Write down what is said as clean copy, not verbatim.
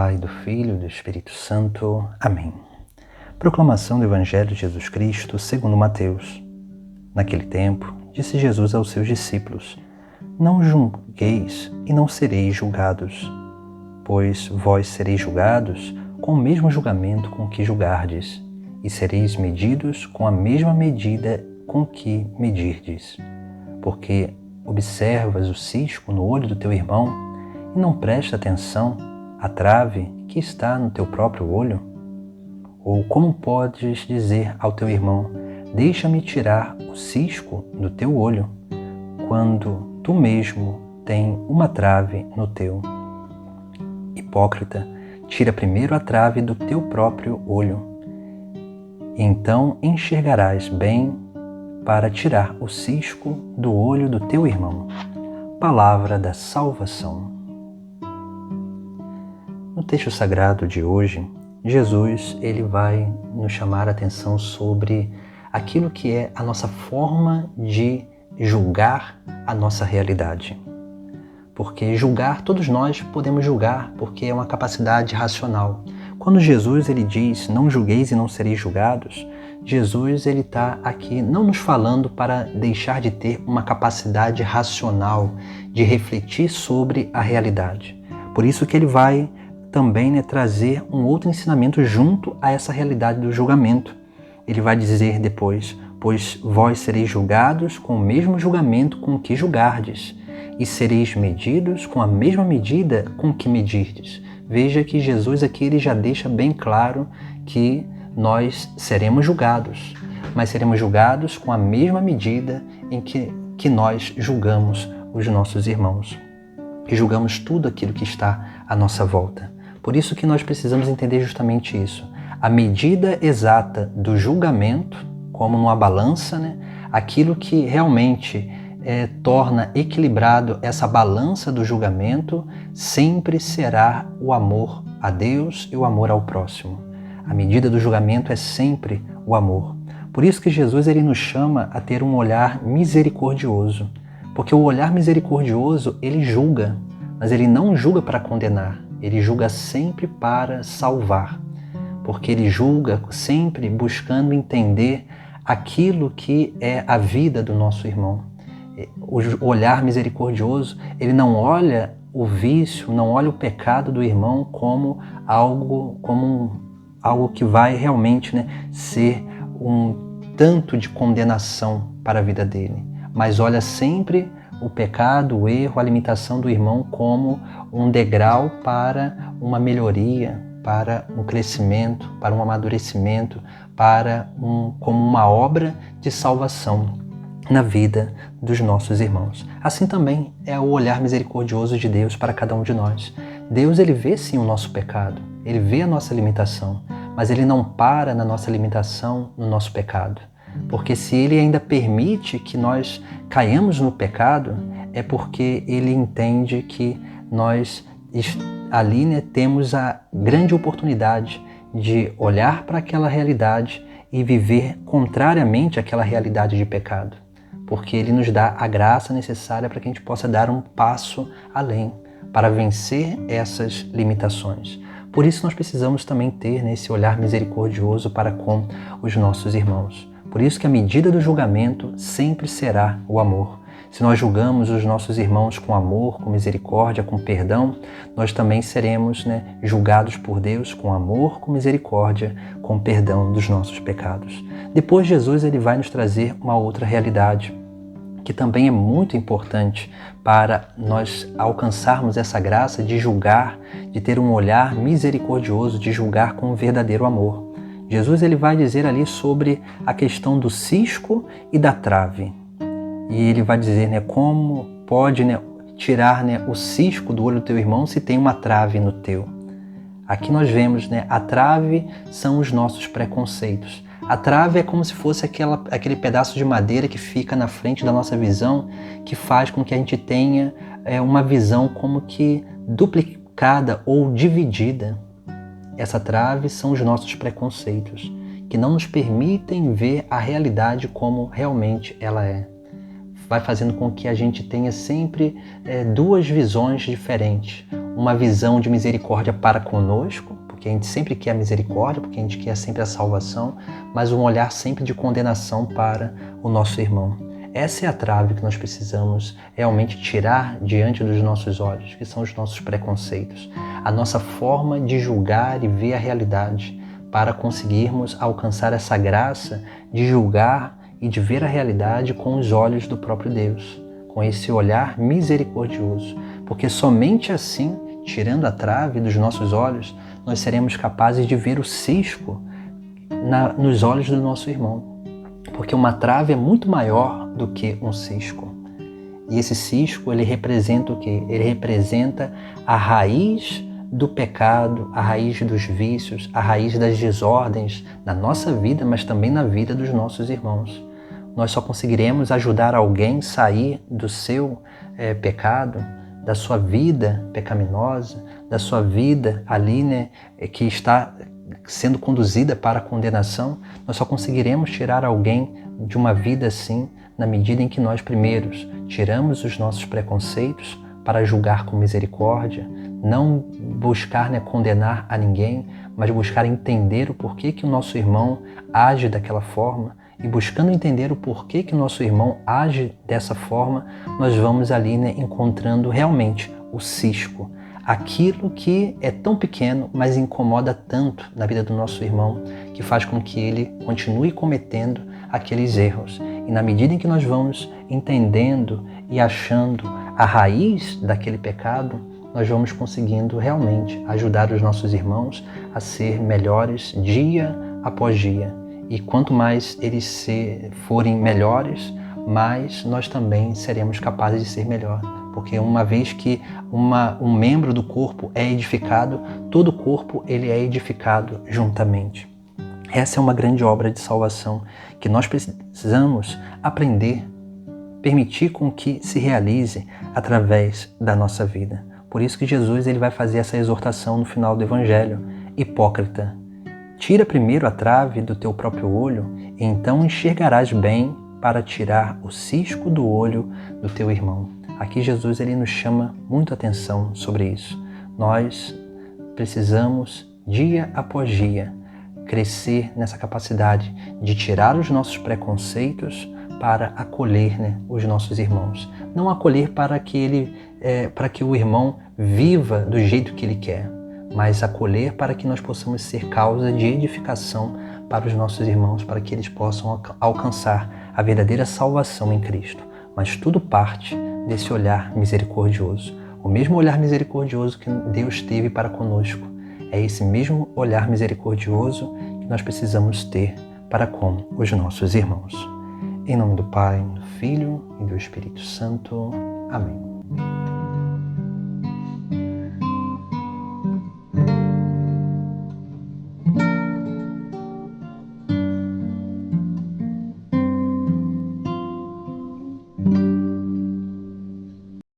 Pai, do Filho e do Espírito Santo. Amém. Proclamação do Evangelho de Jesus Cristo segundo Mateus. Naquele tempo, disse Jesus aos seus discípulos: Não julgueis e não sereis julgados, pois vós sereis julgados com o mesmo julgamento com que julgardes, e sereis medidos com a mesma medida com que medirdes. Porque observas o cisco no olho do teu irmão e não presta atenção à trave que está no teu próprio olho? Ou como podes dizer ao teu irmão: deixa-me tirar o cisco do teu olho, quando tu mesmo tens uma trave no teu? Hipócrita, tira primeiro a trave do teu próprio olho, e então enxergarás bem para tirar o cisco do olho do teu irmão. Palavra da salvação. No texto sagrado de hoje, Jesus ele vai nos chamar a atenção sobre aquilo que é a nossa forma de julgar a nossa realidade. Porque julgar, todos nós podemos julgar, porque é uma capacidade racional. Quando Jesus ele diz, não julgueis e não sereis julgados, Jesus ele está aqui não nos falando para deixar de ter uma capacidade racional de refletir sobre a realidade. Por isso que ele vai também trazer um outro ensinamento junto a essa realidade do julgamento. Ele vai dizer depois: pois vós sereis julgados com o mesmo julgamento com que julgardes, e sereis medidos com a mesma medida com que medirdes. Veja que Jesus aqui ele já deixa bem claro que nós seremos julgados, mas seremos julgados com a mesma medida em que nós julgamos os nossos irmãos, que julgamos tudo aquilo que está à nossa volta. Por isso que nós precisamos entender justamente isso. A medida exata do julgamento, como numa balança, aquilo que realmente torna equilibrado essa balança do julgamento, sempre será o amor a Deus e o amor ao próximo. A medida do julgamento é sempre o amor. Por isso que Jesus ele nos chama a ter um olhar misericordioso. Porque o olhar misericordioso, ele julga, mas ele não julga para condenar. Ele julga sempre para salvar. Porque ele julga sempre buscando entender aquilo que é a vida do nosso irmão. O olhar misericordioso, ele não olha o vício, não olha o pecado do irmão como algo que vai realmente ser um tanto de condenação para a vida dele, mas olha sempre o pecado, o erro, a limitação do irmão como um degrau para uma melhoria, para um crescimento, para um amadurecimento, como uma obra de salvação na vida dos nossos irmãos. Assim também é o olhar misericordioso de Deus para cada um de nós. Deus ele vê sim o nosso pecado, ele vê a nossa limitação, mas ele não para na nossa limitação, no nosso pecado. Porque se ele ainda permite que nós caiamos no pecado, é porque ele entende que nós ali temos a grande oportunidade de olhar para aquela realidade e viver contrariamente àquela realidade de pecado. Porque ele nos dá a graça necessária para que a gente possa dar um passo além, para vencer essas limitações. Por isso nós precisamos também ter esse olhar misericordioso para com os nossos irmãos. Por isso que a medida do julgamento sempre será o amor. Se nós julgamos os nossos irmãos com amor, com misericórdia, com perdão, nós também seremos julgados por Deus com amor, com misericórdia, com perdão dos nossos pecados. Depois Jesus ele vai nos trazer uma outra realidade, que também é muito importante para nós alcançarmos essa graça de julgar, de ter um olhar misericordioso, de julgar com um verdadeiro amor. Jesus ele vai dizer ali sobre a questão do cisco e da trave. E ele vai dizer como pode tirar o cisco do olho do teu irmão se tem uma trave no teu. Aqui nós vemos, a trave são os nossos preconceitos. A trave é como se fosse aquele pedaço de madeira que fica na frente da nossa visão, que faz com que a gente tenha uma visão como que duplicada ou dividida. Essa trave são os nossos preconceitos, que não nos permitem ver a realidade como realmente ela é. Vai fazendo com que a gente tenha sempre duas visões diferentes. uma visão de misericórdia para conosco, porque a gente sempre quer a misericórdia, porque a gente quer sempre a salvação, mas um olhar sempre de condenação para o nosso irmão. Essa é a trave que nós precisamos realmente tirar diante dos nossos olhos, que são os nossos preconceitos, a nossa forma de julgar e ver a realidade, para conseguirmos alcançar essa graça de julgar e de ver a realidade com os olhos do próprio Deus, com esse olhar misericordioso, porque somente assim, tirando a trave dos nossos olhos, nós seremos capazes de ver o cisco nos olhos do nosso irmão, porque uma trave é muito maior do que um cisco. E esse cisco, ele representa o quê? Ele representa a raiz do pecado, a raiz dos vícios, a raiz das desordens na nossa vida, mas também na vida dos nossos irmãos. Nós só conseguiremos ajudar alguém a sair do seu pecado, da sua vida pecaminosa, da sua vida ali, que está sendo conduzida para a condenação. Nós só conseguiremos tirar alguém de uma vida assim, na medida em que nós primeiros tiramos os nossos preconceitos para julgar com misericórdia, não buscar condenar a ninguém, mas buscar entender o porquê que o nosso irmão age daquela forma, e buscando entender o porquê que o nosso irmão age dessa forma, nós vamos ali encontrando realmente o cisco, aquilo que é tão pequeno, mas incomoda tanto na vida do nosso irmão, que faz com que ele continue cometendo aqueles erros. E na medida em que nós vamos entendendo e achando a raiz daquele pecado, nós vamos conseguindo realmente ajudar os nossos irmãos a ser melhores dia após dia. E quanto mais eles forem melhores, mais nós também seremos capazes de ser melhor. Porque uma vez que um membro do corpo é edificado, todo o corpo ele é edificado juntamente. Essa é uma grande obra de salvação que nós precisamos aprender, permitir com que se realize através da nossa vida. Por isso que Jesus ele vai fazer essa exortação no final do Evangelho. Hipócrita, tira primeiro a trave do teu próprio olho, e então enxergarás bem para tirar o cisco do olho do teu irmão. Aqui Jesus ele nos chama muito atenção sobre isso. Nós precisamos, dia após dia, crescer nessa capacidade de tirar os nossos preconceitos para acolher os nossos irmãos. Não acolher para que o irmão viva do jeito que ele quer, mas acolher para que nós possamos ser causa de edificação para os nossos irmãos, para que eles possam alcançar a verdadeira salvação em Cristo. Mas tudo parte desse olhar misericordioso. O mesmo olhar misericordioso que Deus teve para conosco, é esse mesmo olhar misericordioso que nós precisamos ter para com os nossos irmãos. Em nome do Pai, do Filho e do Espírito Santo. Amém.